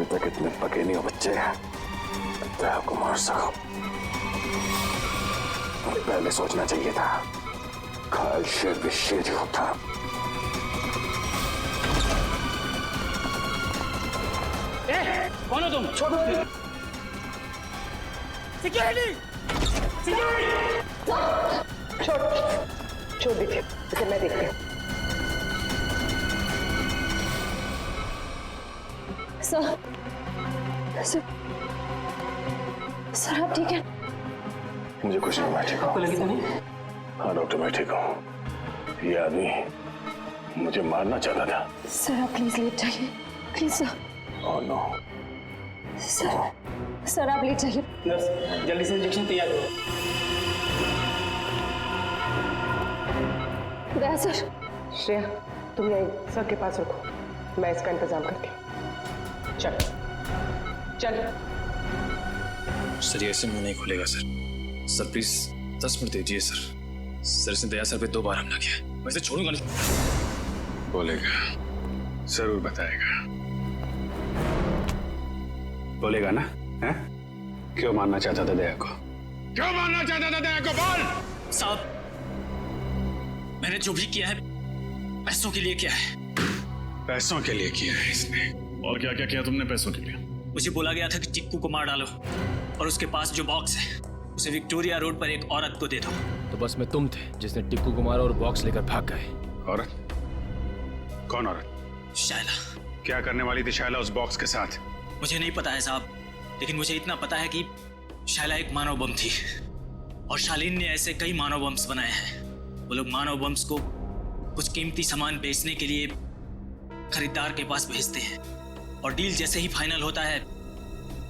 अभी तक इतने पके नहीं हो बच्चे, दया को मार सको। पहले सोचना चाहिए था, घायल शेर भी शेर ही होता। कौन हो तुम? छोड़ो। सिक्योरिटी! सिक्योरिटी! छोड़ दीजिए, इसे मैं देखती हूँ। सर आप ठीक है? मुझे कुछ नहीं, मैं ठीक हूँ। आपको लगी तो नहीं? हाँ डॉक्टर, मैं ठीक हूँ। ये आदमी मुझे मारना चाहता था। सर आप प्लीज लेट जाइए, please sir. Oh no. Sir आप लेट जाइए। नर्स जल्दी से इंजेक्शन तैयार करो। दया सर। श्रेया, तुम यही सर के पास रुको, मैं इसका इंतजाम करती हूँ। चल चल। सर ये ऐसे मुंह नहीं खुलेगा सर। सर प्लीज 10 मिनट दीजिए सर। सर इसने दया सर पे 2 बार हमला किया, वैसे छोड़ूंगा नहीं। बोलेगा, जरूर बताएगा। बोलेगा ना? हैं? क्यों मारना चाहता था दया को? क्यों मारना चाहता था दया को? बोल। साहब मैंने जो भी किया है पैसों के लिए किया है। पैसों के लिए किया है इसने। और क्या क्या किया तुमने पैसों के लिए? मुझे बोला गया था कि टिक्कू को मार डालो और उसके पास जो बॉक्स है उसे विक्टोरिया रोड पर एक औरत को दे दो। तो बस में तुम थे जिसने टिक्कू को मारा और बॉक्स लेकर भाग गए। औरत? कौन औरत? शायला। क्या करने वाली थी शायला उस बॉक्स के साथ? मुझे नहीं पता है साहब, लेकिन मुझे इतना पता है कि शायला एक मानव बम थी और शालीन ने ऐसे कई मानव बम्स बनाए हैं। वो लोग मानव बम्स को कुछ कीमती सामान बेचने के लिए खरीदार के पास भेजते हैं और डील जैसे ही फाइनल होता है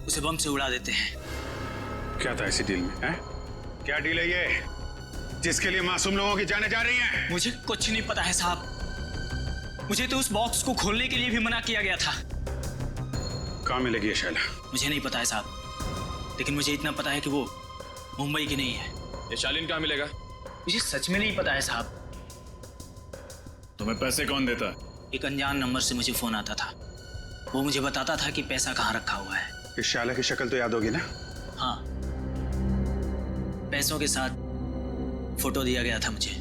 उसे बम से उड़ा देते हैं। क्या था इसी डील में? हैं? क्या डील है ये जिसके लिए मासूम लोगों की जानें जा रही हैं? मुझे कुछ नहीं पता है साहब। मुझे तो उस बॉक्स को खोलने के लिए भी मना किया गया था। कहाँ मिलेगी ये शैला? मुझे नहीं पता है साहब, लेकिन मुझे इतना पता है कि वो मुंबई की नहीं है। ये शालीन कहाँ मिलेगा? मुझे सच में नहीं पता है साहब। तुम्हें पैसे कौन देता है? एक अनजान नंबर से मुझे फोन आता था, वो मुझे बताता था कि पैसा कहाँ रखा हुआ है। इस शैला की शक्ल तो याद होगी ना? हाँ, पैसों के साथ फोटो दिया गया था मुझे।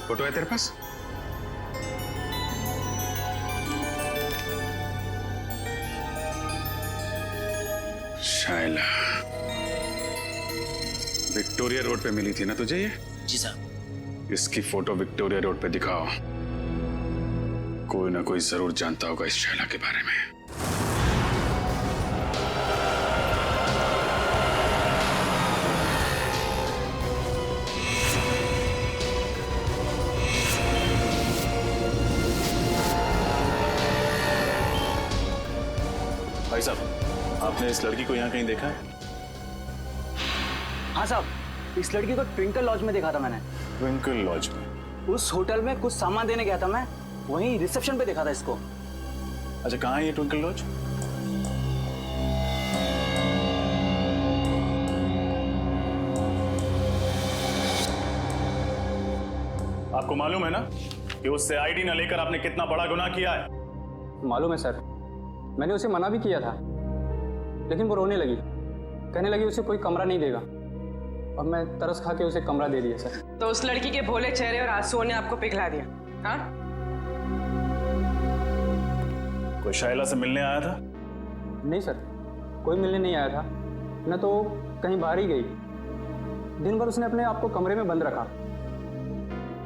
फोटो है तेरे पास? शैला विक्टोरिया रोड पे मिली थी ना तुझे ये? जी साहब। इसकी फोटो विक्टोरिया रोड पे दिखाओ। कोई ना कोई जरूर जानता होगा इस शैला के बारे में। भाई साहब, आपने इस लड़की को यहाँ कहीं देखा है? हाँ साहब, इस लड़की को ट्विंकल लॉज में देखा था मैंने। ट्विंकल लॉज में? उस होटल में कुछ सामान देने गया था मैं, वहीं रिसेप्शन पे देखा था इसको। अच्छा, कहाँ है ये ट्विंकल लॉज? आपको मालूम है ना कि उससे आईडी न लेकर आपने कितना बड़ा गुनाह किया है? मालूम है सर, मैंने उसे मना भी किया था, लेकिन वो रोने लगी, कहने लगी उसे कोई कमरा नहीं देगा, और मैं तरस खा के उसे कमरा दे दिया सर। तो उस लड़की के भोले चेहरे और आंसुओं ने आपको पिघला दिया? हाँ? कोई शायला से मिलने आया था? नहीं सर, कोई मिलने नहीं आया था, न तो कहीं बाहर ही गई। दिन भर उसने अपने आप को कमरे में बंद रखा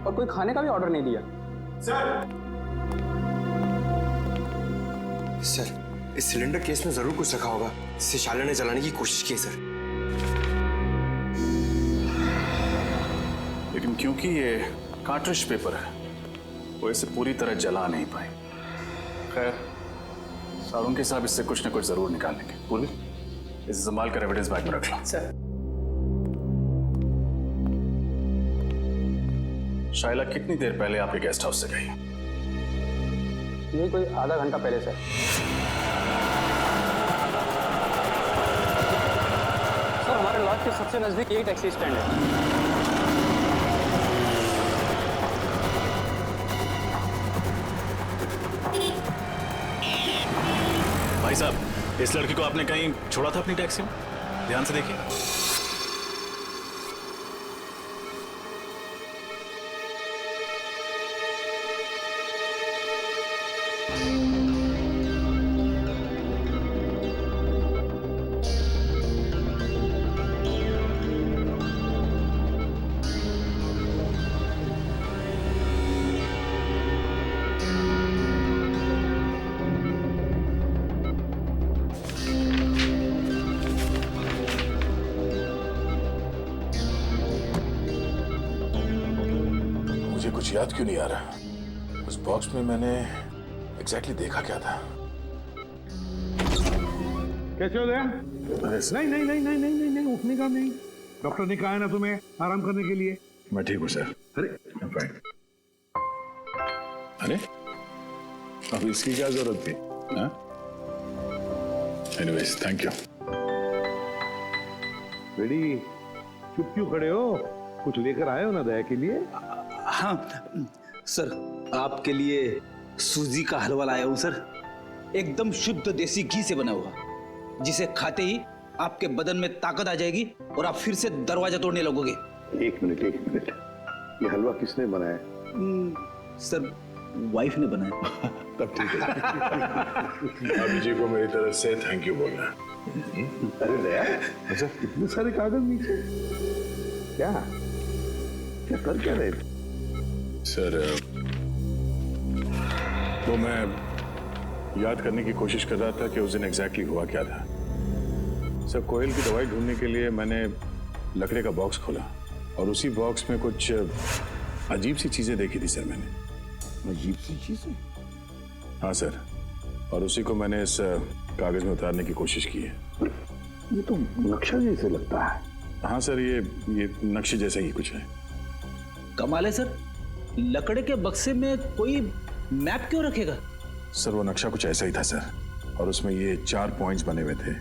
और कोई खाने का भी ऑर्डर नहीं दिया। सर, इस सिलेंडर केस में जरूर कुछ रखा होगा, इसे शाला ने जलाने की कोशिश की सर। लेकिन क्योंकि ये कार्ट्रिज पेपर है, वो इसे पूरी तरह जला नहीं पाए। खैर, सारुण के साहब इससे कुछ न कुछ जरूर निकाल लेंगे। पूरी इसे संभाल कर एविडेंस बैग में रख लो। सर। शायला कितनी देर पहले आपके गेस्ट हाउस से गई? यही कोई आधा घंटा पहले सर। सर, हमारे लॉज के सबसे नजदीक यही टैक्सी स्टैंड है। भाई साहब, इस लड़की को आपने कहीं छोड़ा था अपनी टैक्सी में? ध्यान से देखिए। मुझे कुछ याद क्यों नहीं आ रहा? उस बॉक्स में मैंने एग्जैक्टली देखा क्या था? कैसे हो गया? अरे सर, नहीं नहीं नहीं नहीं नहीं नहीं नहीं, उठने का नहीं। डॉक्टर ने कहा है ना तुम्हें आराम करने के लिए। मैं ठीक हूँ सर। अरे फाइन। अरे अब इसकी क्या जरूरत थी? Anyways, thank you. बेटी, चुप क्यों खड़े हो? कुछ लेकर आए हो ना दया के लिए? हाँ सर, आपके लिए सूजी का हलवा लाया हूँ सर। एकदम शुद्ध देसी घी से बना हुआ, जिसे खाते ही आपके बदन में ताकत आ जाएगी और आप फिर से दरवाजा तोड़ने लगोगे। एक मिनट, ये हलवा किसने बनाया? सर, वाइफ ने बनाया। तब ठीक है। अभी जी को मेरी तरफ से थैंक यू बोलना। अरे दया, अच्छा इतने सारे कागज नीचे क्या क्या कर क्या रहे थे? सर, वो मैं याद करने की कोशिश कर रहा था कि उस दिन एग्जैक्टली हुआ क्या था। सर, कोयल की दवाई ढूंढने के लिए मैंने लकड़े का बॉक्स खोला और उसी बॉक्स में कुछ अजीब सी चीजें देखी थी सर मैंने। अजीब सी चीजें? हाँ सर, और उसी को मैंने इस कागज में उतारने की कोशिश की है। ये तो नक्शा जैसे लगता है। हाँ सर, ये नक्शे जैसा ही कुछ है। कमाल है सर, लकड़े के बक्से में कोई मैप क्यों रखेगा? सर, वो नक्शा कुछ ऐसा ही था सर, और उसमें ये 4 पॉइंट्स बने हुए थे।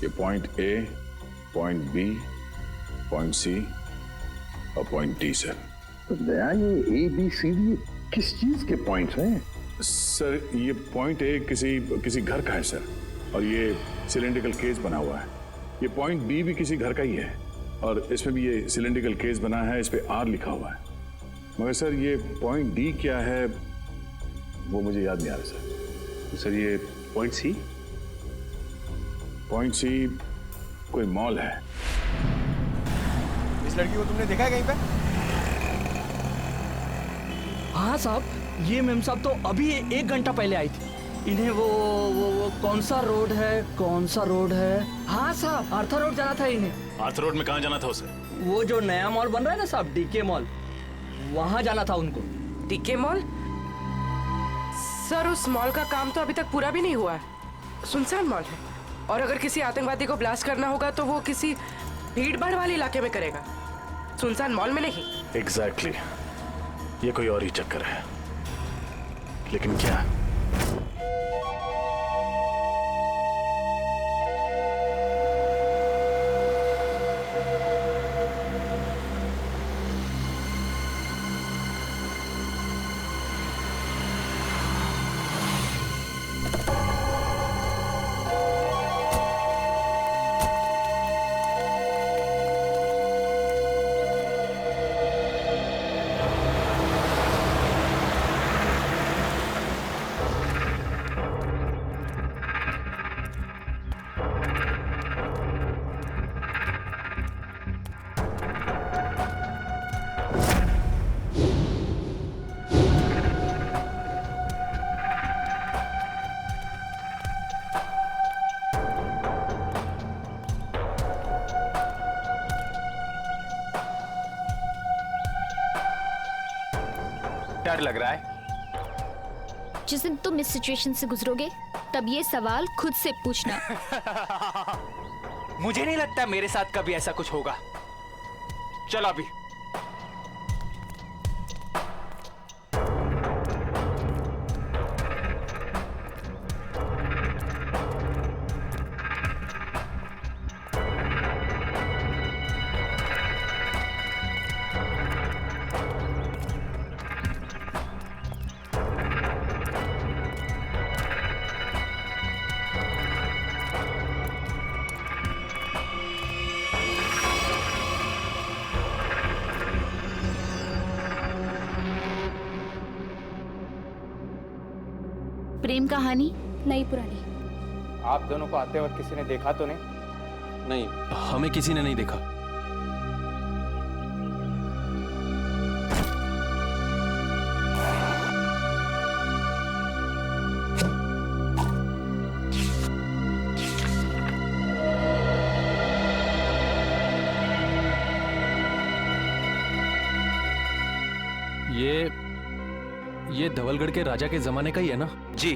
ये point A, point B, point C और पॉइंट डी सर। तो दया, ये ABCD किस चीज के पॉइंट्स हैं? सर, ये पॉइंट ए किसी घर का है सर, और ये सिलेंड्रिकल केस बना हुआ है। ये पॉइंट बी भी किसी घर का ही है, और इसमें भी ये सिलेंड्रिकल केस बना है, इस पे आर लिखा हुआ है। मगर सर, ये पॉइंट डी क्या है वो मुझे याद नहीं आ रहा सर। तो सर, ये पॉइंट सी? पॉइंट सी कोई मॉल है। इस लड़की को तुमने देखा है कहीं पे? हाँ साहब, ये मेम साहब तो अभी 1 घंटा पहले आई थी। इन्हें वो कौन सा रोड है? हाँ साहब, आर्थर रोड जाना था इन्हें। आर्थर रोड में कहाँ जाना था उसे? वो जो नया मॉल बन रहा है ना साहब, डीके मॉल, वहाँ जाना था उनको। DK mall? सर, उस मॉल का काम तो अभी तक पूरा भी नहीं हुआ है। सुनसान मॉल है, और अगर किसी आतंकवादी को ब्लास्ट करना होगा तो वो किसी भीड़ भाड़ वाले इलाके में करेगा, सुनसान मॉल में नहीं। एग्जैक्टली, ये कोई और ही चक्कर है। लेकिन क्या? डर लग रहा है। जिस दिन तुम इस सिचुएशन से गुजरोगे, तब ये सवाल खुद से पूछना। मुझे नहीं लगता मेरे साथ कभी ऐसा कुछ होगा। चलो अभी। प्रेम कहानी? नहीं पुरानी। आप दोनों को आते वक्त किसी ने देखा तो नहीं? नहीं, हमें किसी ने नहीं देखा। ये धवलगढ़ के राजा के जमाने का ही है ना? जी।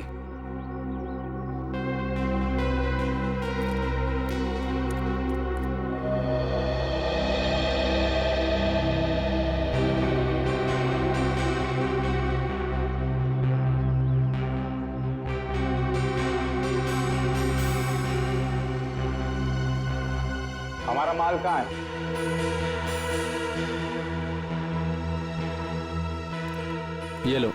हमारा माल कहाँ है? ये लो।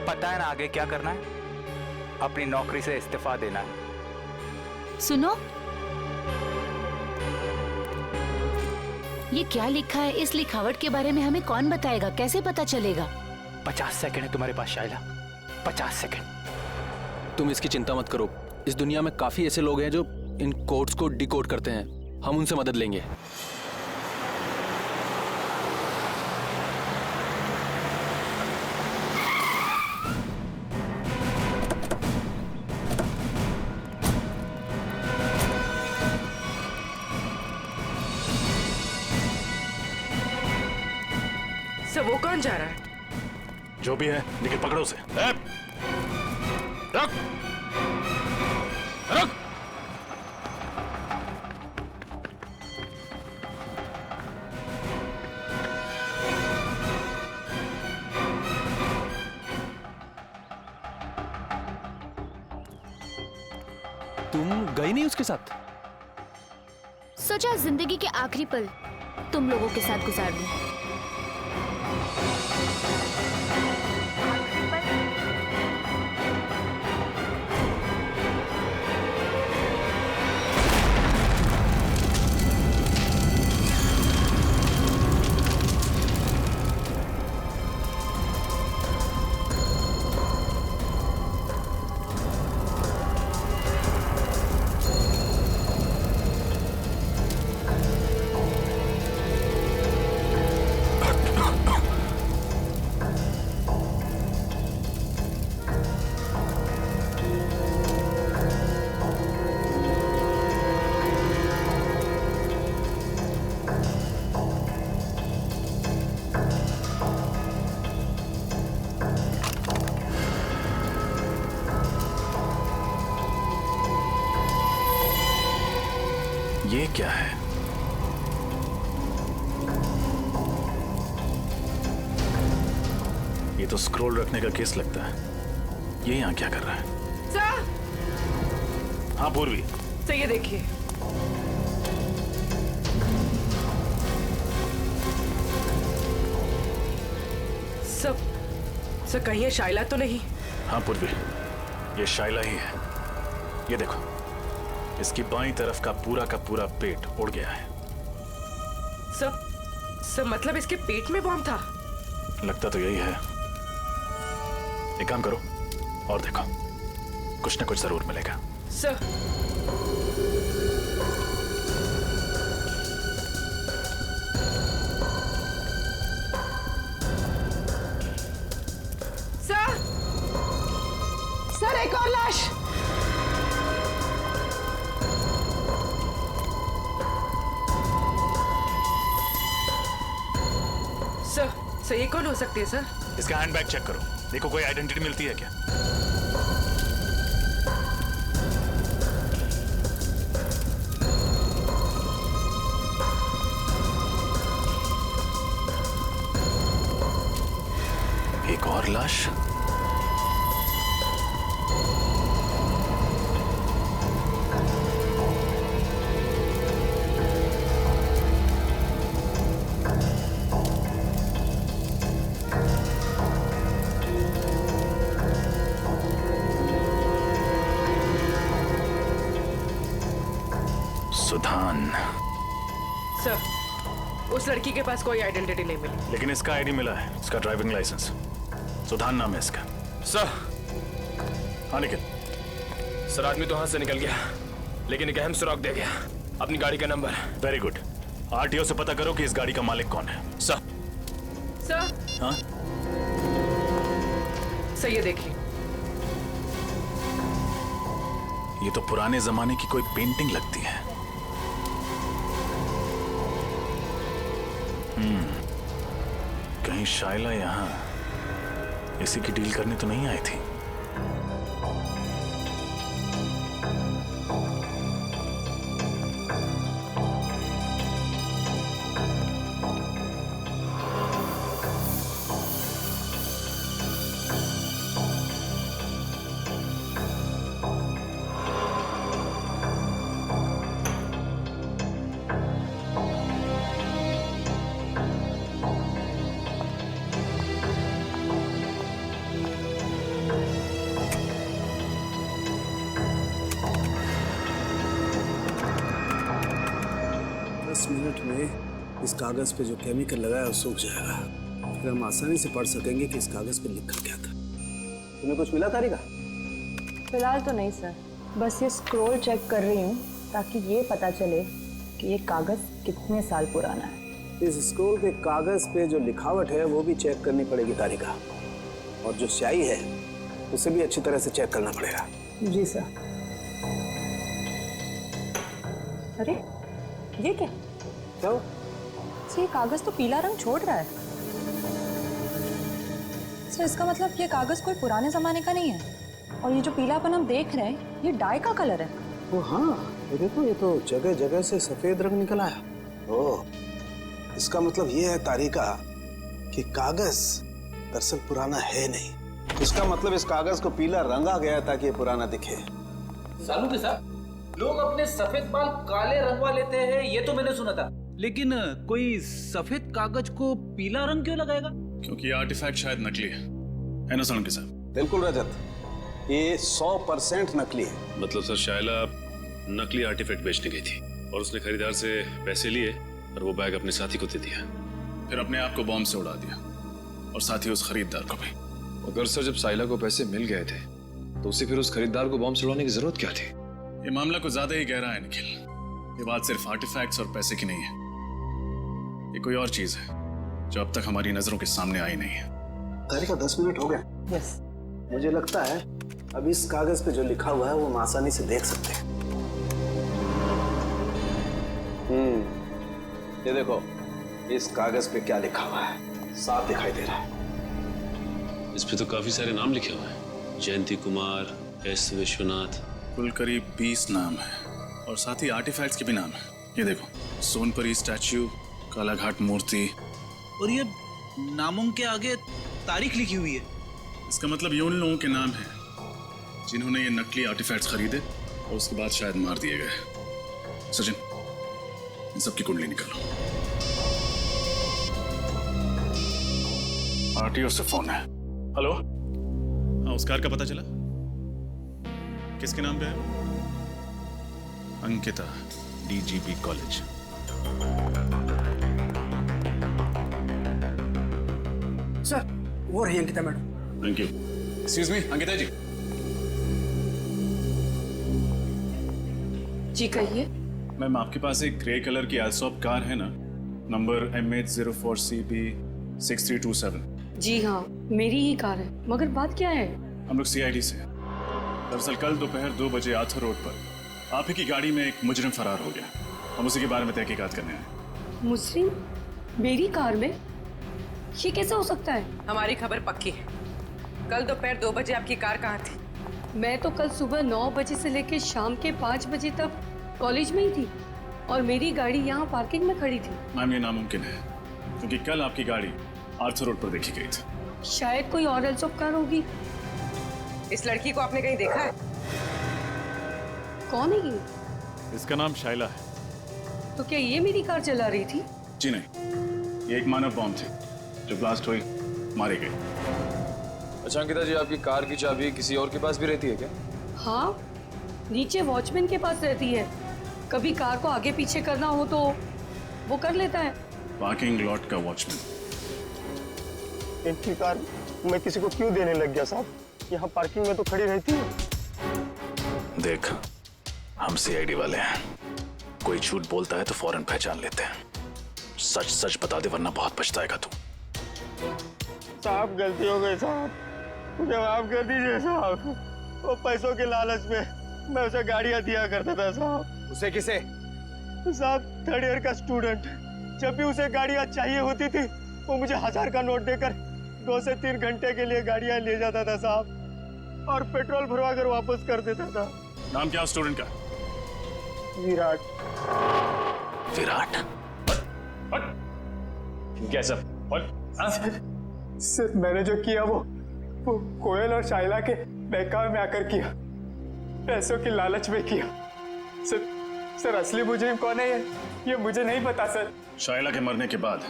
पता है ना आगे क्या करना है? अपनी नौकरी से इस्तीफा देना है। सुनो, ये क्या लिखा है? इस लिखावट के बारे में हमें कौन बताएगा? कैसे पता चलेगा? 50 सेकंड है तुम्हारे पास शाइला, 50 सेकंड। तुम इसकी चिंता मत करो। इस दुनिया में काफी ऐसे लोग हैं जो इन कोड्स को डिकोड करते हैं। हम उनसे मदद लेंगे। सर वो कौन जा रहा है? जो भी है लेकिन पकड़ो उसे। रख रख। तुम गई नहीं उसके साथ? सोचा जिंदगी के आखिरी पल तुम लोगों के साथ गुजार दूं। ये क्या है? ये तो स्क्रोल रखने का केस लगता है। ये यहाँ क्या कर रहा है? सर! हाँ पूर्वी। सर ये देखिए। सर कहीं ये शाइला तो नहीं? हाँ पूर्वी, ये शाइला ही है। ये देखो, इसकी बाईं तरफ का पूरा पेट उड़ गया है। सर मतलब इसके पेट में बॉम्ब था? लगता तो यही है। एक काम करो और देखो, कुछ ना कुछ जरूर मिलेगा। सर सर एक और लाश। सर ये कौन हो सकती है सर? इसका हैंडबैग चेक करो, देखो कोई आइडेंटिटी मिलती है क्या। एक और लाश। सुधान। सर, उस लड़की के पास कोई आइडेंटिटी नहीं मिली। लेकिन इसका आईडी मिला है, इसका ड्राइविंग लाइसेंस। सुधान नाम है इसका। सर। हाँ निखिल। सर, आदमी तो हाथ से निकल गया, लेकिन एक अहम सुराग दे गया, अपनी गाड़ी का नंबर। Very good. आरटीओ से पता करो कि इस गाड़ी का मालिक कौन है। सर। सर। हाँ? सर ये देखिए। ये तो पुराने जमाने की कोई पेंटिंग लगती है। कहीं शाइला यहाँ इसी की डील करने तो नहीं आई थी? मिनट में इस कागज पे जो केमिकल लगा है वो सूख जाएगा, फिर हम आसानी से पढ़ सकेंगे कि इस कागज पे लिखा क्या था। तुम्हें कुछ मिला तारिका? फिलहाल तो नहीं सर, बस ये स्क्रॉल चेक कर रही हूँ ताकि ये पता चले कि ये कागज कितने साल पुराना है। इस स्क्रॉल के कागज पे जो लिखावट है वो भी चेक करनी पड़ेगी तारिका, और जो स्याही है उसे भी अच्छी तरह से चेक करना पड़ेगा। जी सर। अरे ये क्या? क्या? ये कागज तो पीला रंग छोड़ रहा है। सर इसका मतलब ये कागज कोई पुराने जमाने का नहीं है, और ये जो पीलापन हम देख रहे हैं ये डाई का कलर है। ओ हाँ, ये देखो, ये तो जगह जगह से सफेद रंग निकल आया। ओह, इसका मतलब ये है तारिका कि कागज दरअसल पुराना है नहीं। इसका मतलब इस कागज को पीला रंगा गया ताकि ये पुराना दिखे। सालू के साथ लोग अपने सफेद बाल काले रंगवा लेते हैं, ये तो मैंने सुना था, लेकिन कोई सफेद कागज को पीला रंग क्यों लगाएगा? क्योंकि ये आर्टिफैक्ट शायद नकली है ना सालू के साथ? बिल्कुल रजत, ये 100% नकली है। मतलब सर शाइला नकली आर्टिफैक्ट बेचने गई थी और उसने खरीदार से पैसे लिए और वो बैग अपने साथी को दे दिया, फिर अपने आप को बॉम्ब से उड़ा दिया और साथ ही उस खरीदार को भी। अगर सर जब साइला को पैसे मिल गए थे तो उसे फिर उस खरीदार को बॉम्ब से उड़ाने की जरूरत क्या थी? ये मामला कुछ ज्यादा ही गहरा है निखिल। ये बात सिर्फ आर्टिफैक्ट्स और पैसे की नहीं है, ये कोई और चीज है जो अब तक हमारी नजरों के सामने आई नहीं है। तारिका 10 मिनट हो गए। यस। मुझे लगता है अब इस कागज पे जो लिखा हुआ है वो हम आसानी से देख सकते हैं। ये देखो, इस कागज पे क्या लिखा हुआ है, साफ दिखाई दे रहा है। इस पे तो काफी सारे नाम लिखे हुए हैं, जयंती कुमार, एस विश्वनाथ। कुल करीब 20 नाम है और साथ ही आर्टिफैक्ट्स के भी नाम है। ये देखो, सोनपरी स्टैच्यू, कालाघाट मूर्ति, और ये नामों के आगे तारीख लिखी हुई है। इसका मतलब ये उन लोगों के नाम हैं जिन्होंने ये नकली आर्टिफैक्ट्स खरीदे और उसके बाद शायद मार दिए गए। सचिन, इन सबकी कुंडली निकालो। आरटीओ से फोन है। हेलो, हाँ, उस कार का पता चला? किसके नाम पे है? Ankita, DGP college. सर, वो रही Ankita madam. Thank you. Excuse me, Ankita ji. जी कहिए। मैम, आपके पास एक ग्रे कलर की एल्सॉप कार है ना, नंबर MH04CB6327? जी हाँ, मेरी ही कार है, मगर बात क्या है? हम लोग CID से हैं। दरअसल कल दोपहर 2 बजे आर्थर रोड पर आप ही की गाड़ी में एक मुजरिम फरार हो गया। हम उसी के बारे में तहकीकात करने आए। मुजरिम मेरी कार में? ये कैसा हो सकता है? हमारी खबर पक्की है। कल दोपहर 2 बजे आपकी कार कहाँ थी? मैं तो कल सुबह 9 बजे से लेकर शाम के 5 बजे तक कॉलेज में ही थी और मेरी गाड़ी यहाँ पार्किंग में खड़ी थी। मैम, ये नामुमकिन है क्योंकि कल आपकी गाड़ी आर्थर रोड पर देखी गई थी। शायद कोई और एल्सॉप कार होगी। इस लड़की को आपने कहीं देखा है? कौन है ये? इसका नाम शाइला है। तो क्या ये मेरी कार चला रही थी? जी नहीं, ये एक मानव बॉम्ब थी जो ब्लास्ट हुई, मारी गई। अच्छा अंकिता जी, आपकी कार की चाबी किसी और के पास भी रहती है क्या? हाँ, नीचे वॉचमैन के पास रहती है। कभी कार को आगे पीछे करना हो तो वो कर लेता है। पार्किंग लॉट का वॉचमैन। इनकी कार मैं किसी को क्यों देने लग गया साहब? यहाँ पार्किंग में तो खड़ी रहती है। देख, हम सीआईडी वाले हैं, कोई झूठ बोलता है तो फौरन पहचान लेते हैं। सच सच बता दे वरना बहुत पछताएगा तू। साहब गलती हो गई साहब, मुझे माफ कर दीजिए साहब। वो पैसों के लालच में मैं उसे गाड़ियां दिया करता था साहब। उसे किसे? साहब 3rd ईयर का स्टूडेंट, जब भी उसे गाड़ियां चाहिए होती थी वो मुझे 1000 का नोट देकर 2 से 3 घंटे के लिए गाड़ियां ले जाता था साहब, और पेट्रोल भरवा कर वापस कर देता था। नाम क्या स्टूडेंट का? विराट। विराट? क्या सब? सर मैंने जो किया वो कोयल और शाइला के बहकावे में आकर किया, पैसों की लालच में किया। सर असली मुजरिम कौन है ये मुझे नहीं पता सर। शाइला के मरने के बाद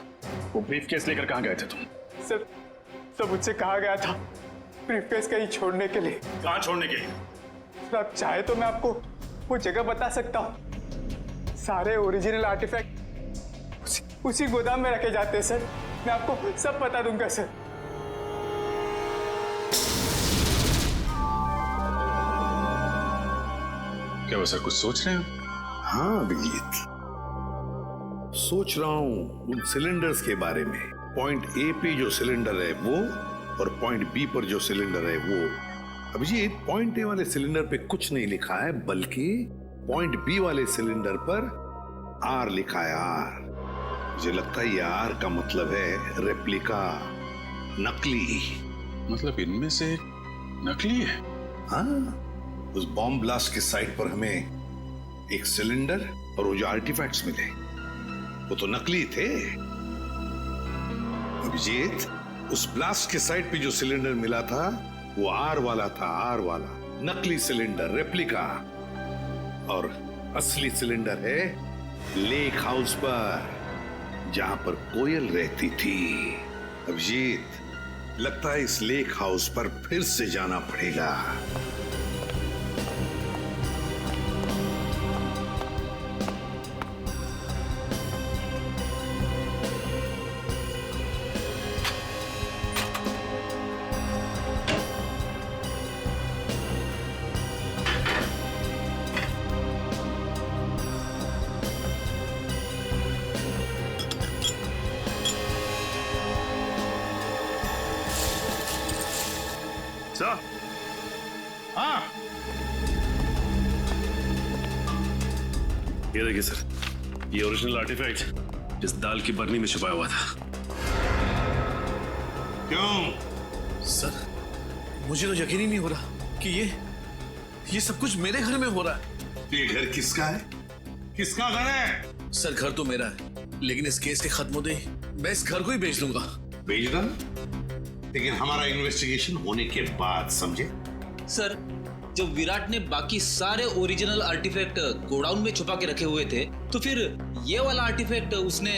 वो ब्रीफकेस लेकर कहाँ गए थे तुम? सर मुझसे कहा गया था ब्रीफकेस कहीं छोड़ने के लिए। कहाँ छोड़ने के लिए? सर आप चाहे तो मैं आपको वो जगह बता सकता हूँ। सारे ओरिजिनल आर्टिफैक्ट उसी गोदाम में रखे जाते हैं सर। मैं आपको सब बता दूंगा सर। क्या वो सर कुछ सोच रहे हैं? हाँ अभिजीत, सोच रहा हूं उन सिलेंडर्स के बारे में। पॉइंट ए पे जो सिलेंडर है वो, और पॉइंट बी पर जो सिलेंडर है वो। अभिजीत, पॉइंट ए वाले सिलेंडर पे कुछ नहीं लिखा है, बल्कि पॉइंट बी वाले सिलेंडर पर आर लिखा है, आर। मुझे लगता है ये आर का मतलब है रेप्लिका, नकली। मतलब इनमें से नकली है? हाँ, उस बॉम्ब ब्लास्ट के साइट पर हमें एक सिलेंडर और वो जो आर्टिफैक्ट्स मिले वो तो नकली थे। अभिजीत, उस ब्लास्ट के साइट पे जो सिलेंडर मिला था वो आर वाला था, आर वाला नकली सिलेंडर, रेप्लिका। और असली सिलेंडर है लेक हाउस पर, जहां पर कोयल रहती थी। अभिजीत, लगता है इस लेक हाउस पर फिर से जाना पड़ेगा। सर, हाँ, ये देखिए सर, ये ओरिजिनल आर्टिफैक्ट जिस दाल की बरनी में छुपाया हुआ था। क्यों? सर, मुझे तो यकीन ही नहीं हो रहा कि ये सब कुछ मेरे घर में हो रहा है। ये घर किसका है? किसका घर है? सर, घर तो मेरा है, लेकिन इस केस के खत्म होते ही मैं इस घर को ही बेच दूंगा। बेच दो, लेकिन हमारा इन्वेस्टिगेशन होने के बाद, समझे? सर, जब विराट ने बाकी सारे ओरिजिनल आर्टिफैक्ट गोडाउन में छुपा के रखे हुए थे, तो फिर ये वाला आर्टिफैक्ट उसने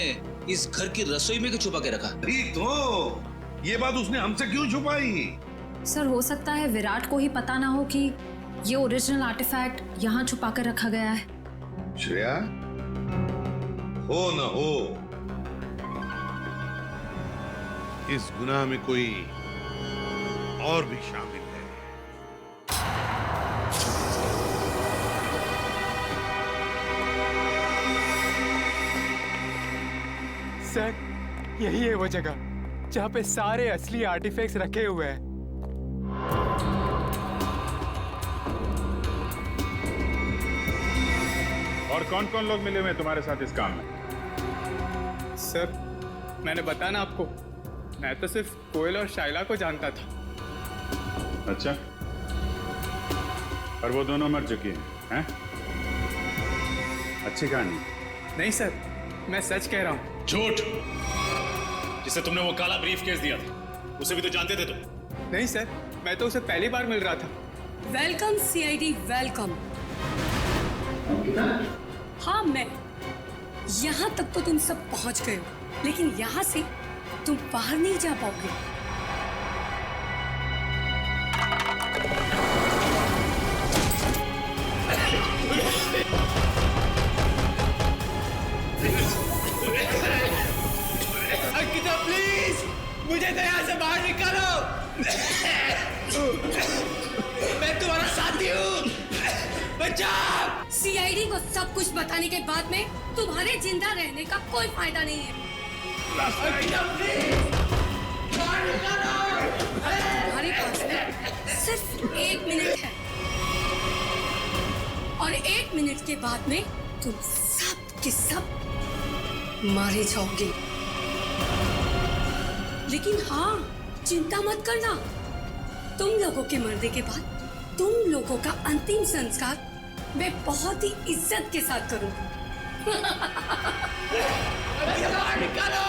इस घर की रसोई में क्यों छुपा के रखा? ठीक तो, ये बात उसने हमसे क्यों छुपाई? सर, हो सकता है विराट को ही पता ना हो कि ये ओरिजिनल आर्टिफैक्ट यहाँ छुपा कर रखा गया है। श्रेया, हो न हो, इस गुनाह में कोई और भी शामिल है। सर, यही है वो जगह जहाँ पे सारे असली आर्टिफैक्ट्स रखे हुए हैं। और कौन कौन लोग मिले हुए तुम्हारे साथ इस काम में? सर, मैंने बताया ना आपको, मैं तो सिर्फ कोयल और शाइला को जानता था। अच्छा, और वो दोनों मर चुकी हैं? अच्छी कहानी। नहीं सर, मैं सच कह रहा हूँ। झूठ! जिसे तुमने वो काला ब्रीफकेस दिया था, उसे भी तो जानते थे तुम? नहीं सर, मैं तो उसे पहली बार मिल रहा था। Welcome CID, welcome. हाँ, मैं यहाँ तक तो तुम सब पहुँच गए हो, लेकिन यहाँ से तुम बाहर नहीं जा पाओगे। मुझे तो यहाँ से बाहर निकालो। मैं तुम्हारा साथी हूँ, बचाओ। सीआईडी को सब कुछ बताने के बाद में तुम्हारे जिंदा रहने का कोई फायदा नहीं है। तुम्हारे पास में सिर्फ 1 मिनट है और 1 मिनट के बाद में तुम सब के सब मारे जाओगे। लेकिन हाँ, चिंता मत करना, तुम लोगों के मरने के बाद तुम लोगों का अंतिम संस्कार मैं बहुत ही इज्जत के साथ करूंगी। निकालो।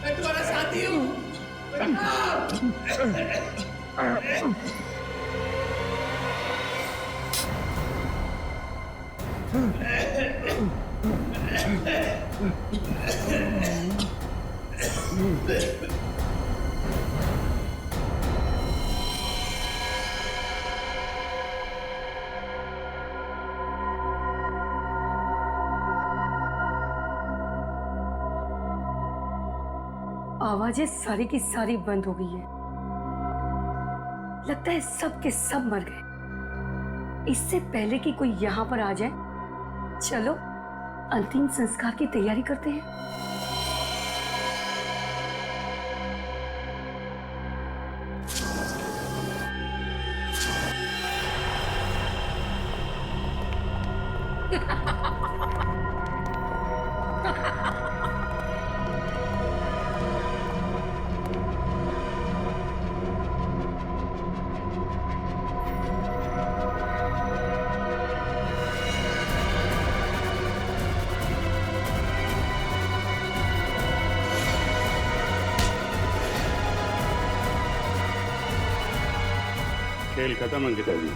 मैं तुम्हारा साथी हूँ। आवाजें सारी की सारी बंद हो गई है। लगता है सब के सब मर गए। इससे पहले कि कोई यहाँ पर आ जाए, चलो अंतिम संस्कार की तैयारी करते हैं। खेल खत्म अंकिता जी।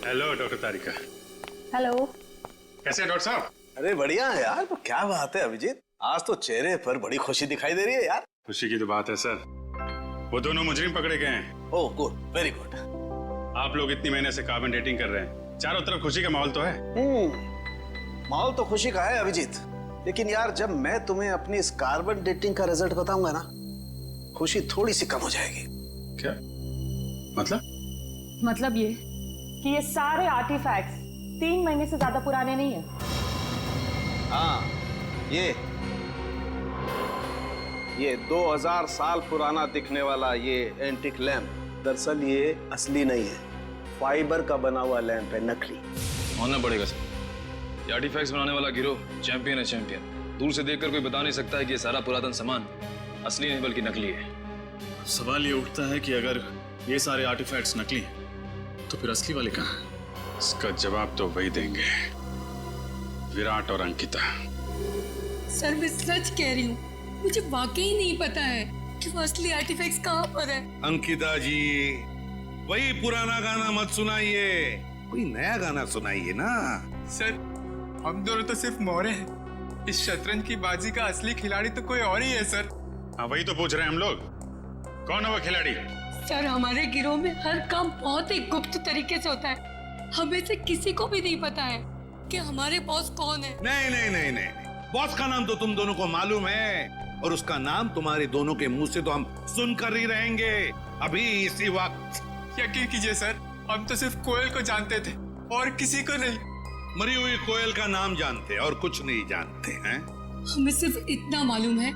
हेलो डॉक्टर तारिका। हेलो। कैसे हैं डॉक्टर साहब? अरे बढ़िया है यार। तो क्या बात है अभिजीत, आज तो चेहरे पर बड़ी खुशी दिखाई दे रही है यार। खुशी की तो बात है सर, वो दोनों मुजरिम पकड़े गए हैं। Oh good, very good. आप लोग इतनी महीने से कार्बन डेटिंग कर रहे हैं, चारों तरफ खुशी का माहौल तो है। माहौल तो खुशी का है अभिजीत, लेकिन यार जब मैं तुम्हें अपनी इस कार्बन डेटिंग का रिजल्ट बताऊंगा ना, खुशी थोड़ी सी कम हो जाएगी। क्या मतलब? मतलब ये कि ये सारे आर्टिफैक्ट्स 3 महीने से ज्यादा पुराने नहीं है। हाँ, ये 2000 साल पुराना दिखने वाला ये एंटिक लैंप दरअसल ये असली नहीं है, फाइबर का बना हुआ लैंप है, नकली। मानना पड़ेगा सर, ये आर्टिफैक्ट्स बनाने वाला गिरोह चैंपियन है, चैंपियन। दूर से देखकर कोई बता नहीं सकता है कि ये सारा पुरातन सामान असली नहीं बल्कि नकली है। सवाल ये उठता है कि अगर ये सारे आर्टिफैक्ट्स नकली हैं तो फिर असली वाले कहाँ हैं? इसका जवाब तो वही देंगे, विराट और अंकिता। सर मैं सच कह रही हूँ, मुझे वाकई नहीं पता है कि वो असली आर्टिफैक्ट्स कहाँ पर है। अंकिता जी, वही पुराना गाना मत सुनाइए, कोई नया गाना सुनाइए ना। सर हम दोनों तो सिर्फ मोहरे हैं, इस शतरंज की बाजी का असली खिलाड़ी तो कोई और ही है सर। हाँ वही तो पूछ रहे हैं हम लोग, कौन है वो खिलाड़ी? सर हमारे गिरोह में हर काम बहुत ही गुप्त तरीके से होता है, हमें से किसी को भी नहीं पता है। कि हमारे बॉस कौन है? नहीं नहीं नहीं नहीं, बॉस का नाम तो तुम दोनों को मालूम है, और उसका नाम तुम्हारे दोनों के मुंह से तो हम सुनकर ही रहेंगे अभी इसी वक्त। यकीन कीजिए सर, हम तो सिर्फ कोयल को जानते थे और किसी को नहीं। मरी हुई कोयल का नाम जानते और कुछ नहीं जानते हैं। हमें सिर्फ इतना मालूम है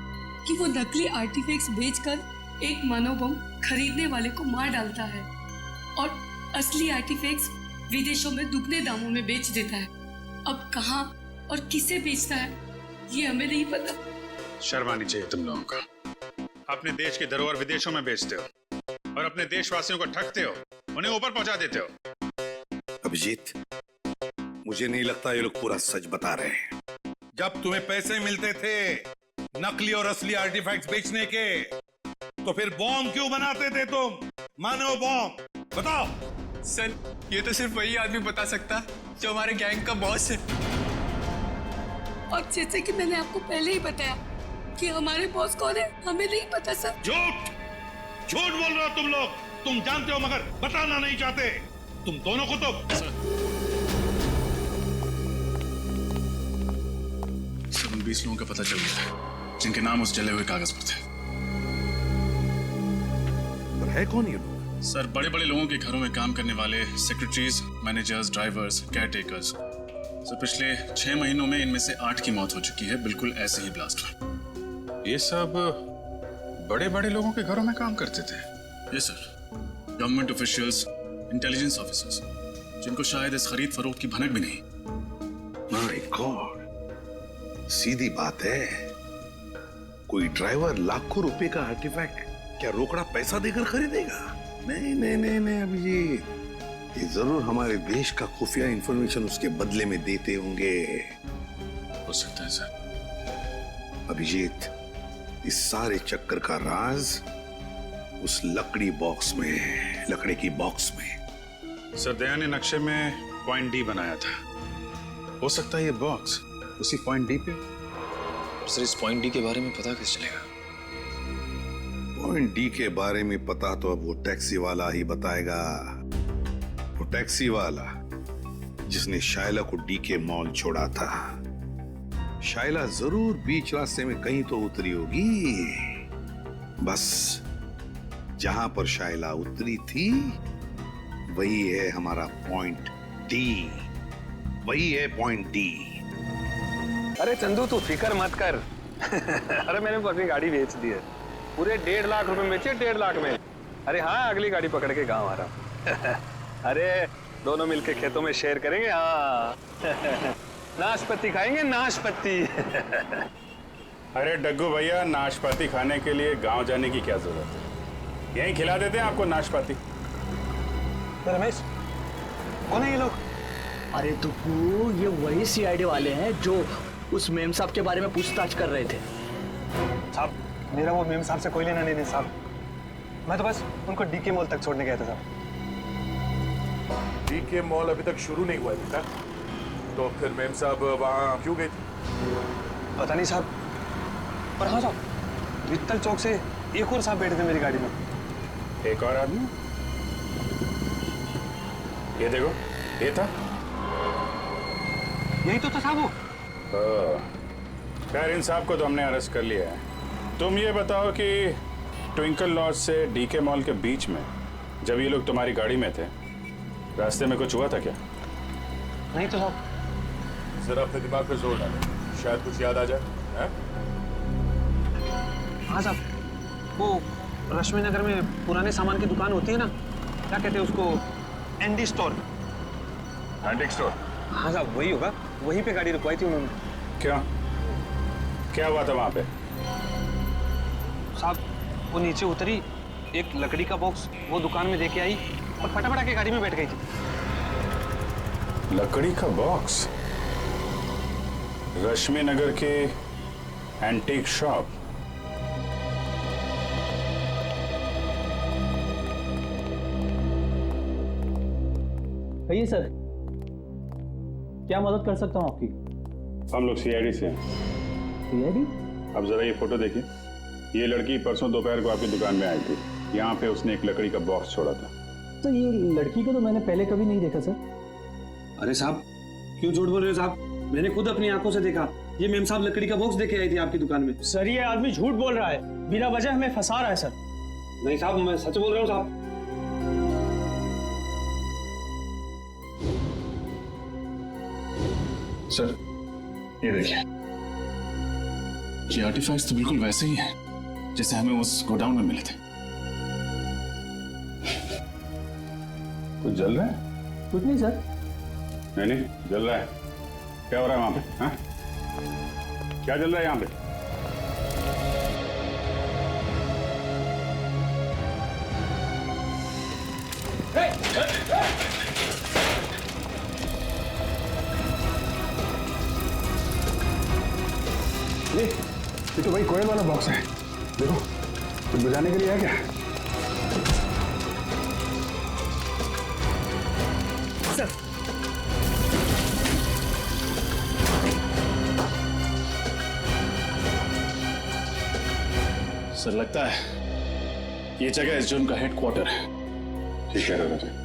कि वो नकली आर्टिफैक्ट्स बेचकर एक मानव बम खरीदने वाले को मार डालता है और असली आर्टिफैक्ट्स विदेशों में दुगने दामों में बेच देता है। अब कहाँ और किसे बेचता है ये हमें नहीं पता। शर्म आनी चाहिए तुम लोगों को। अपने देश की धरोहर विदेशों में बेचते हो और अपने देशवासियों को ठगते हो, उन्हें ऊपर पहुंचा देते हो। अभिजीत, मुझे नहीं लगता ये लोग पूरा सच बता रहे हैं। जब तुम्हें पैसे मिलते थे नकली और असली आर्टिफैक्ट्स बेचने के, तो फिर बॉम्ब क्यों बनाते थे तुम? मानव बॉम्ब, बताओ। सर, ये तो सिर्फ वही आदमी बता सकता जो हमारे गैंग का बॉस है। और जैसे कि मैंने आपको पहले ही बताया कि हमारे बॉस कौन है हमें नहीं पता सर। झूठ झूठ बोल रहे हो तुम लोग। तुम जानते हो मगर बताना नहीं चाहते। तुम दोनों को तो सिर्फ 20 लोगों का पता चल गया है जिनके नाम उस जले हुए कागज पर थे। पर है कौन ये लोग? सर, बड़े बड़े लोगों के घरों में काम करने वाले secretaries, managers, drivers, caretakers. Sir, पिछले 6 महीनों में इनमें से 8 की मौत हो चुकी है, बिल्कुल ऐसे ही ब्लास्ट हुआ। ये सब बड़े बड़े लोगों के घरों में काम करते थे? Yes sir, government officials, intelligence officers, जिनको शायद इस खरीद फरोख्त की भनक भी नहीं। माय गॉड, सीधी बात है। कोई ड्राइवर लाखों रुपए का आर्टिफैक्ट क्या रोकड़ा पैसा देकर खरीदेगा? नहीं नहीं नहीं नहीं अभिजीत, ये जरूर हमारे देश का खुफिया इंफॉर्मेशन उसके बदले में देते होंगे। हो सकता है सर। अभिजीत, इस सारे चक्कर का राज उस लकड़ी बॉक्स में है, लकड़ी की बॉक्स में। सर, दया ने नक्शे में पॉइंट डी बनाया था। हो सकता है ये बॉक्स उसी पॉइंट डी पे। सर, इस पॉइंट डी के बारे में पता कैसे चलेगा? पॉइंट डी के बारे में पता तो अब वो टैक्सी वाला ही बताएगा। वो टैक्सी वाला जिसने शायला को डी के मॉल छोड़ा था। शायला जरूर बीच रास्ते में कहीं तो उतरी होगी। बस जहां पर शायला उतरी थी वही है हमारा पॉइंट डी। वही है पॉइंट डी। अरे चंदू, तू फिक्र मत कर। अरे मैंने अपनी गाड़ी बेच दी है, पूरे 1.5 लाख रुपए में बेचे, 1.5 लाख में। अरे हाँ, अगली गाड़ी पकड़ के गांव आ रहा हूँ। अरे दोनों मिलके खेतों में शेयर करेंगे। हाँ नाशपाती खाएंगे, नाशपाती। अरे डग्गू भैया, नाशपाती खाने के लिए गांव जाने की क्या जरूरत है? यहीं खिला देते हैं आपको नाशपाती। रमेश, कौन है ये लोग? अरे तो ये वही सीआईडी वाले हैं जो उस मेम साहब के बारे में पूछताछ कर रहे थे। साहब, मेरा वो मेम साहब से कोई लेना नहीं साहब। मैं तो बस उनको डीके मॉल तक छोड़ने गया था साहब। डीके मॉल अभी तक शुरू नहीं हुआ था, तो फिर मेम साहब वहाँ क्यों गए थे? पता नहीं साहब, पर हाँ साहब, वित्तल चौक से एक और साहब बैठे थे मेरी गाड़ी में। एक और आदमी? ये देखो, ये था। यही तो था साहब वो। खैर, इन साहब को तो हमने अरेस्ट कर लिया है। तुम ये बताओ कि ट्विंकल लॉज से डीके मॉल के बीच में जब ये लोग तुम्हारी गाड़ी में थे, रास्ते में कुछ हुआ था क्या? नहीं तो साहब। जरा अपने दिमाग पे जोर डालो, शायद कुछ याद आ जाए। हाँ साहब, वो रश्मि नगर में पुराने सामान की दुकान होती है ना, क्या कहते हैं उसको? Andy store. Antique store? हाँ साहब, वही होगा। वहीं पे गाड़ी रुकवाई थी उन्होंने। क्या हुआ था वहां पे? साहब, वो नीचे उतरी, एक लकड़ी का बॉक्स वो दुकान में देके आई और फटाफट आके गाड़ी में बैठ गई थी। लकड़ी का बॉक्स? रश्मि नगर के एंटीक शॉप? कहिए सर, क्या मदद कर सकता हूँ आपकी? हम लोग सीआईडी से हैं। सीआईडी? अब जरा ये फोटो देखिए। ये लड़की परसों दोपहर को आपकी दुकान में आई थी। यहाँ पे उसने एक लकड़ी का बॉक्स छोड़ा था। तो ये लड़की को तो मैंने पहले कभी नहीं देखा सर। अरे साहब, क्यों झूठ बोल रहे हो साहब? मैंने खुद अपनी आंखों से देखा। ये मेम साहब लकड़ी का बॉक्स देके आई थी आपकी दुकान में। सर ये आदमी झूठ बोल रहा है, बिना वजह हमें फंसा रहा है सर। नहीं साहब, मैं सच बोल रहा हूँ साहब। सर ये देखिए, ये आर्टिफैक्ट्स तो बिल्कुल वैसे ही हैं जैसे हमें उस गोडाउन में मिले थे। कुछ जल रहा है? कुछ नहीं सर। नहीं जल रहा है। क्या हो रहा है वहां पे? हाँ? क्या जल रहा है यहाँ पे? ये तो वही कोयल वाला बॉक्स है। देखो कुछ बजाने के लिए है क्या? सर सर लगता है ये जगह इस जोन का हेडक्वार्टर है। ठीक है राजा जी।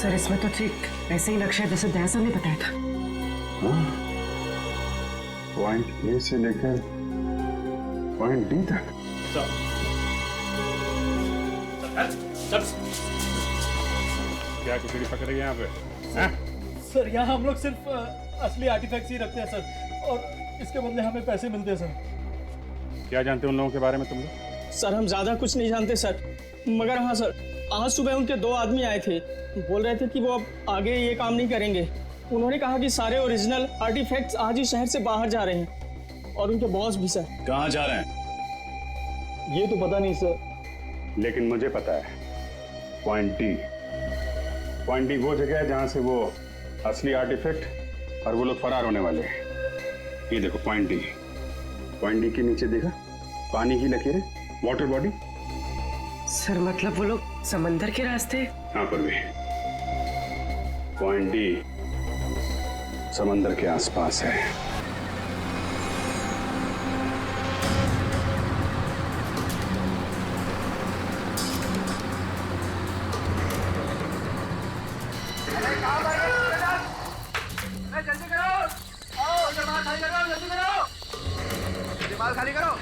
सर इसमें तो ठीक ऐसे ही नक्शा जैसे दयासर ने बताया था। पॉइंट ए से लेकर पॉइंट डी तक। क्या खिचड़ी पक रही है यहाँ पे? हाँ? सर यहाँ हम लोग सिर्फ असली आर्टिफैक्ट्स ही रखते हैं सर, और इसके बदले हमें पैसे मिलते हैं सर। क्या जानते हो उन लोगों के बारे में तुम लोग? सर हम ज्यादा कुछ नहीं जानते सर, मगर हाँ सर, आज सुबह उनके 2 आदमी आए थे, बोल रहे थे कि वो अब आगे ये काम नहीं करेंगे। उन्होंने कहा कि सारे ओरिजिनल आर्टिफैक्ट्स आज ही शहर से बाहर जा रहे हैं, और उनके बॉस भी सर। कहाँ जा रहे हैं? ये तो पता नहीं सर। लेकिन मुझे पता है, पॉइंट डी। पॉइंट डी वो जगह है जहां से वो असली आर्टिफैक्ट और वो लोग फरार होने वाले हैं। ये देखो पॉइंट डी। पॉइंट डी के नीचे देखा पानी की लकीरें, वाटर बॉडी। सर मतलब वो लोग समंदर के रास्ते? हाँ पर भी पॉइंट डी समंदर के आसपास है। जल्दी करो, आओ जमात खाली करो, जल्दी करो, जमात खाली करो।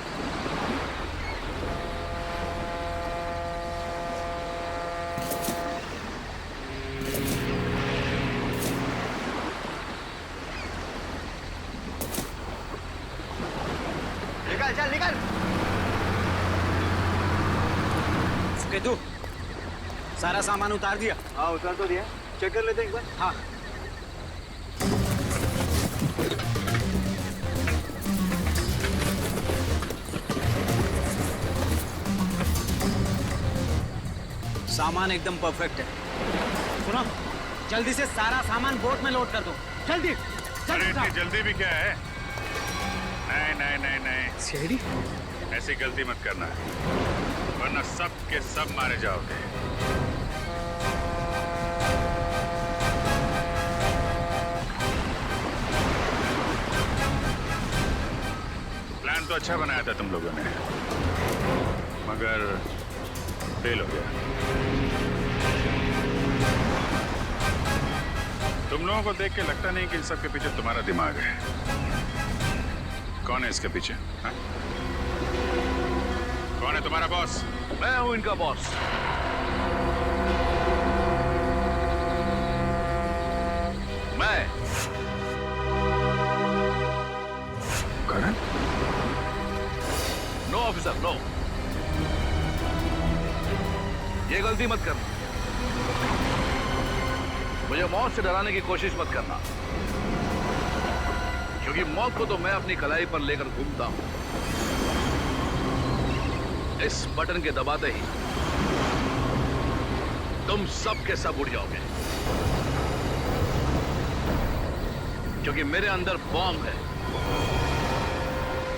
निकल चल निकल। तू सारा सामान उतार दिया? हाँ उतार तो दिया, चेक कर लेते हैं एक बार। हाँ सामान एकदम परफेक्ट है। सुनो जल्दी से सारा सामान बोट में लोड कर दो, जल्दी। अरे इतनी जल्दी भी क्या है? नहीं नहीं नहीं नहीं सीढ़ी ऐसी गलती मत करना, वरना सब के सब मारे जाओगे। प्लान तो अच्छा बनाया था तुम लोगों ने, मगर फेल हो गया। तुम लोगों को देख के लगता नहीं कि इन सब के पीछे तुम्हारा दिमाग है। कौन है इसके पीछे? हा? कौन है तुम्हारा बॉस? मैं हूं इनका बॉस। मैं करण? नो ऑफिसर नो, ये गलती मत करना। मुझे मौत से डराने की कोशिश मत करना, क्योंकि मौत को तो मैं अपनी कलाई पर लेकर घूमता हूं। इस बटन के दबाते ही तुम सब के सब उड़ जाओगे, क्योंकि मेरे अंदर बॉम्ब है।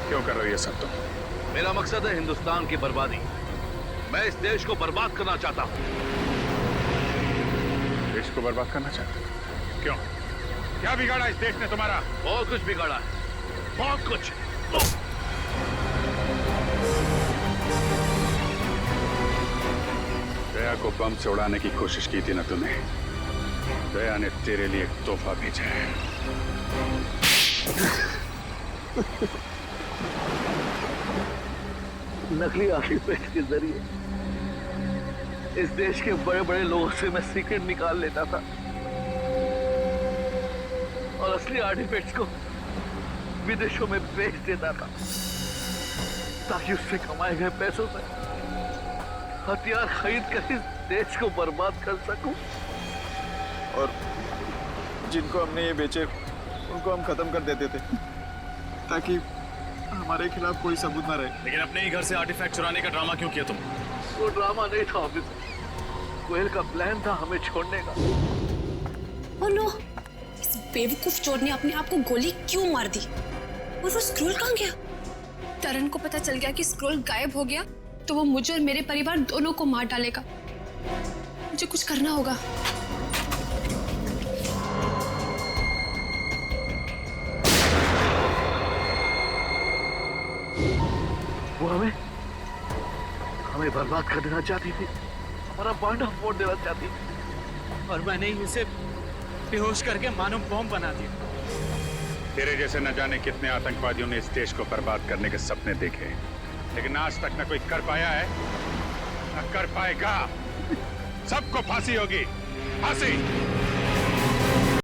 क्यों कर रहे हो ये सब तुम? मेरा मकसद है हिंदुस्तान की बर्बादी। मैं इस देश को बर्बाद करना चाहता हूं। देश को बर्बाद करना चाहते हो? क्यों? क्या बिगाड़ा इस देश ने तुम्हारा? बहुत कुछ बिगाड़ा है, बहुत कुछ। दया को बम से उड़ाने की कोशिश की थी ना तूने? दया ने तेरे लिए एक तोहफा भेजा है। नकली आर्टिफैक्ट के जरिए इस देश के बड़े बड़े लोगों से मैं सीक्रेट निकाल लेता था और असली आर्टिफैक्ट्स को विदेशों में बेच देता था ताकि उससे कमाए गए पैसों से हथियार खरीद कर इस देश को बर्बाद कर सकूं। और जिनको हमने ये बेचे उनको हम खत्म कर देते थे ताकि हमारे खिलाफ कोई सबूत ना रहे। लेकिन अपने ही घर से आर्टिफैक्ट चुराने का ड्रामा क्यों किया तुम? वो ड्रामा नहीं था ऑफिसर, कोयल का प्लान था हमें छोड़ने का। ओह नो, इस बेवकूफ चोर ने अपने आप को गोली क्यों मार दी? और वो स्क्रोल कहाँ गया? तरन को पता चल गया कि स्क्रोल गायब हो गया तो वो मुझे और मेरे परिवार दोनों को मार डालेगा। मुझे कुछ करना होगा। वो हमें बर्बाद कर देना चाहती थी, हमारा बांडा फोड़ देना चाहती थी और मैंने ही उसे बेहोश करके मानव बम बना दिया। तेरे जैसे न जाने कितने आतंकवादियों ने इस देश को बर्बाद करने के सपने देखे, लेकिन आज तक न कोई कर पाया है न कर पाएगा। सबको फांसी होगी, फांसी।